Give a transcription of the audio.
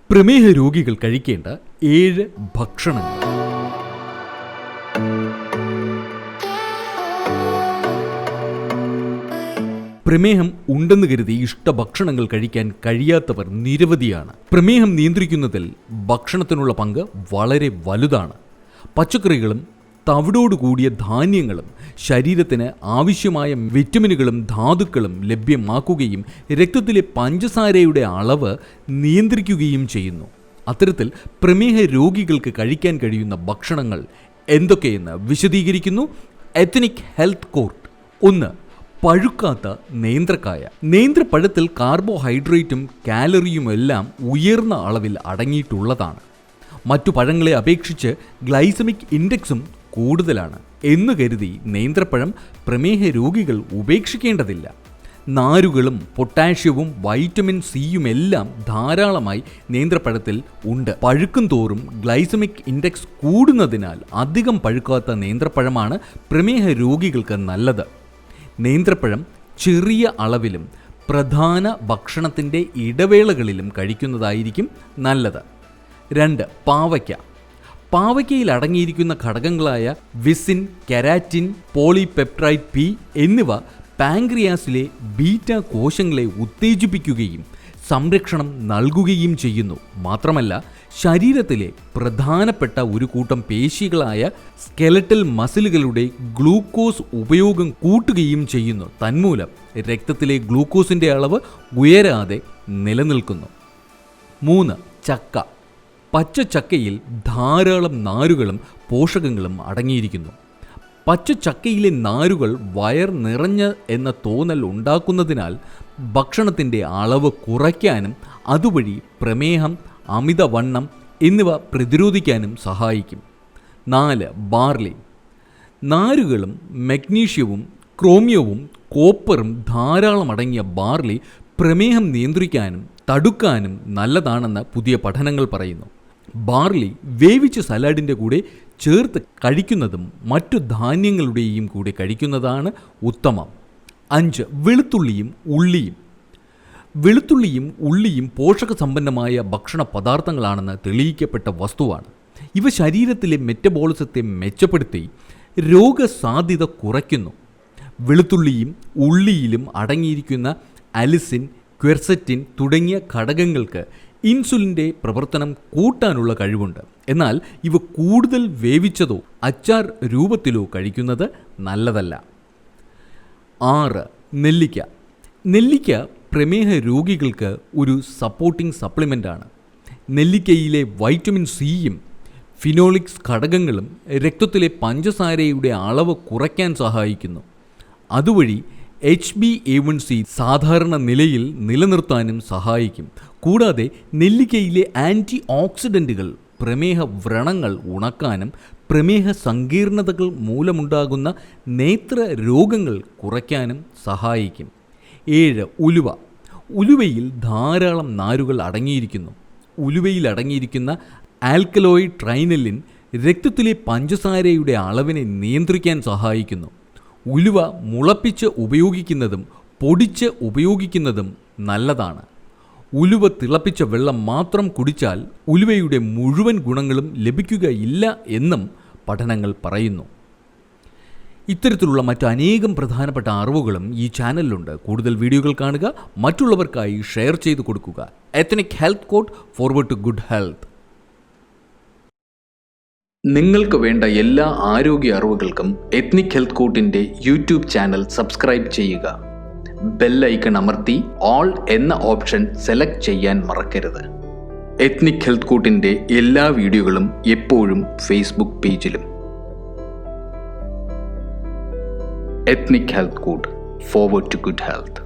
പ്രമേഹ രോഗികൾ കഴിക്കേണ്ട 7 ഭക്ഷണങ്ങൾ. പ്രമേഹം ഉണ്ടെന്ന് കരുതി ഇഷ്ടഭക്ഷണങ്ങൾ കഴിക്കാൻ കഴിയാത്തവർ നിരവധിയാണ്. പ്രമേഹം നിയന്ത്രിക്കുന്നതിൽ ഭക്ഷണത്തിനുള്ള പങ്ക് വളരെ വലുതാണ്. പച്ചക്കറികളും തവിടോടുകൂടിയ ധാന്യങ്ങളും ശരീരത്തിന് ആവശ്യമായ വിറ്റമിനുകളും ധാതുക്കളും ലഭ്യമാക്കുകയും രക്തത്തിലെ പഞ്ചസാരയുടെ അളവ് നിയന്ത്രിക്കുകയും ചെയ്യുന്നു. അത്തരത്തിൽ പ്രമേഹ രോഗികൾക്ക് കഴിക്കാൻ കഴിയുന്ന ഭക്ഷണങ്ങൾ എന്തൊക്കെയെന്ന് വിശദീകരിക്കുന്നു എത്നിക് ഹെൽത്ത് കോർട്ട്. 1. പഴുക്കാത്ത നേന്ത്രക്കായ. നേന്ത്രപ്പഴത്തിൽ കാർബോഹൈഡ്രേറ്റും കാലറിയുമെല്ലാം ഉയർന്ന അളവിൽ അടങ്ങിയിട്ടുള്ളതാണ്. മറ്റു പഴങ്ങളെ അപേക്ഷിച്ച് ഗ്ലൈസമിക് ഇൻഡെക്സും കൂടുതലാണ് എന്ന് കരുതി നേന്ത്രപ്പഴം പ്രമേഹ രോഗികൾ ഉപേക്ഷിക്കേണ്ടതില്ല. നാരുകളും പൊട്ടാഷ്യവും വൈറ്റമിൻ സിയുമെല്ലാം ധാരാളമായി നേന്ത്രപ്പഴത്തിൽ ഉണ്ട്. പഴുക്കും തോറും ഗ്ലൈസമിക് ഇൻഡെക്സ് കൂടുന്നതിനാൽ അധികം പഴുക്കാത്ത നേന്ത്രപ്പഴമാണ് പ്രമേഹ രോഗികൾക്ക് നല്ലത്. നേന്ത്രപ്പഴം ചെറിയ അളവിലും പ്രധാന ഭക്ഷണത്തിൻ്റെ ഇടവേളകളിലും കഴിക്കുന്നതായിരിക്കും നല്ലത്. 2. പാവയ്ക്ക. പാവയ്ക്കയിൽ അടങ്ങിയിരിക്കുന്ന ഘടകങ്ങളായ വിസിൻ, കെരാറ്റിൻ, പോളിപെപ്റ്റൈഡ് പി എന്നിവ പാൻക്രിയാസിലെ ബീറ്റ കോശങ്ങളെ ഉത്തേജിപ്പിക്കുകയും സംരക്ഷണം നൽകുകയും ചെയ്യുന്നു. മാത്രമല്ല, ശരീരത്തിലെ പ്രധാനപ്പെട്ട ഒരു കൂട്ടം പേശികളായ സ്കെലറ്റൽ മസിലുകളുടെ ഗ്ലൂക്കോസ് ഉപയോഗം കൂട്ടുകയും ചെയ്യുന്നു. തന്മൂലം രക്തത്തിലെ ഗ്ലൂക്കോസിൻ്റെ അളവ് ഉയരാതെ നിലനിൽക്കുന്നു. 3. ചക്ക. പച്ചച്ചക്കയിൽ ധാരാളം നാരുകളും പോഷകങ്ങളും അടങ്ങിയിരിക്കുന്നു. പച്ചച്ചക്കയിലെ നാരുകൾ വയർ നിറഞ്ഞ എന്ന തോന്നൽ ഉണ്ടാക്കുന്നതിനാൽ ഭക്ഷണത്തിൻ്റെ അളവ് കുറയ്ക്കാനും അതുവഴി പ്രമേഹം, അമിതവണ്ണം എന്നിവ പ്രതിരോധിക്കാനും സഹായിക്കും. 4. ബാർലി. നാരുകളും മഗ്നീഷ്യവും ക്രോമിയവും കോപ്പറും ധാരാളം അടങ്ങിയ ബാർലി പ്രമേഹം നിയന്ത്രിക്കാനും തടുക്കാനും നല്ലതാണെന്ന് പുതിയ പഠനങ്ങൾ പറയുന്നു. ബാർലി വേവിച്ച സലാഡിൻ്റെ കൂടെ ചേർത്ത് കഴിക്കുന്നതും മറ്റു ധാന്യങ്ങളുടെയും കൂടെ കഴിക്കുന്നതാണ് ഉത്തമം. 5. വെളുത്തുള്ളിയും ഉള്ളിയും. വെളുത്തുള്ളിയും ഉള്ളിയും പോഷകസമ്പന്നമായ ഭക്ഷണ പദാർത്ഥങ്ങളാണെന്ന് തെളിയിക്കപ്പെട്ട വസ്തുവാണ്. ഇവ ശരീരത്തിലെ മെറ്റബോളിസത്തെ മെച്ചപ്പെടുത്തി രോഗസാധ്യത കുറയ്ക്കുന്നു. വെളുത്തുള്ളിയും ഉള്ളിയിലും അടങ്ങിയിരിക്കുന്ന അലിസിൻ, ക്വെർസെറ്റിൻ തുടങ്ങിയ ഘടകങ്ങൾക്ക് ഇൻസുലിൻ്റെ പ്രവർത്തനം കൂട്ടാനുള്ള കഴിവുണ്ട്. എന്നാൽ ഇവ കൂടുതൽ വേവിച്ചതോ അച്ചാർ രൂപത്തിലോ കഴിക്കുന്നത് നല്ലതല്ല. 6. നെല്ലിക്ക. നെല്ലിക്ക പ്രമേഹ രോഗികൾക്ക് ഒരു സപ്പോർട്ടിംഗ് സപ്ലിമെൻ്റാണ്. നെല്ലിക്കയിലെ വൈറ്റമിൻ സിയും ഫിനോളിക്സ് ഘടകങ്ങളും രക്തത്തിലെ പഞ്ചസാരയുടെ അളവ് കുറയ്ക്കാൻ സഹായിക്കുന്നു. അതുവഴി HbA1c സാധാരണ നിലയിൽ നിലനിർത്താനും സഹായിക്കും. കൂടാതെ നെല്ലിക്കയിലെ ആൻറ്റി ഓക്സിഡൻറ്റുകൾ പ്രമേഹ വ്രണങ്ങൾ ഉണക്കാനും പ്രമേഹ സങ്കീർണതകൾ മൂലമുണ്ടാകുന്ന നേത്ര രോഗങ്ങൾ കുറയ്ക്കാനും സഹായിക്കും. 7. ഉലുവ. ഉലുവയിൽ ധാരാളം നാരുകൾ അടങ്ങിയിരിക്കുന്നു. ഉലുവയിൽ അടങ്ങിയിരിക്കുന്ന ആൽക്കലോയിഡ് ട്രൈനലിൻ രക്തത്തിലെ പഞ്ചസാരയുടെ അളവിനെ നിയന്ത്രിക്കാൻ സഹായിക്കുന്നു. ഉലുവ മുളപ്പിച്ച് ഉപയോഗിക്കുന്നതും പൊടിച്ച് ഉപയോഗിക്കുന്നതും നല്ലതാണ്. ഉലുവ തിളപ്പിച്ച വെള്ളം മാത്രം കുടിച്ചാൽ ഉലുവയുടെ മുഴുവൻ ഗുണങ്ങളും ലഭിക്കുകയില്ല എന്നും പഠനങ്ങൾ പറയുന്നു. ഇത്തരത്തിലുള്ള മറ്റനേകം പ്രധാനപ്പെട്ട അറിവുകളും ഈ ചാനലിലുണ്ട്. കൂടുതൽ വീഡിയോകൾ കാണുക, മറ്റുള്ളവർക്കായി ഷെയർ ചെയ്തു കൊടുക്കുക. Ethnic health code, forward to good health. നിങ്ങൾക്ക് വേണ്ട എല്ലാ ആരോഗ്യ അറിവുകൾക്കും എത്നിക് ഹെൽത്ത് കോട്ടിൻ്റെ യൂട്യൂബ് ചാനൽ സബ്സ്ക്രൈബ് ചെയ്യുക. ബെൽ ഐക്കൺ അമർത്തി ഓൾ എന്ന ഓപ്ഷൻ സെലക്ട് ചെയ്യാൻ മറക്കരുത്. എത്നിക് ഹെൽത്ത് കോട്ടിൻ്റെ എല്ലാ വീഡിയോകളും എപ്പോഴും ഫേസ്ബുക്ക് പേജിലും. Ethnic health code, forward to good health.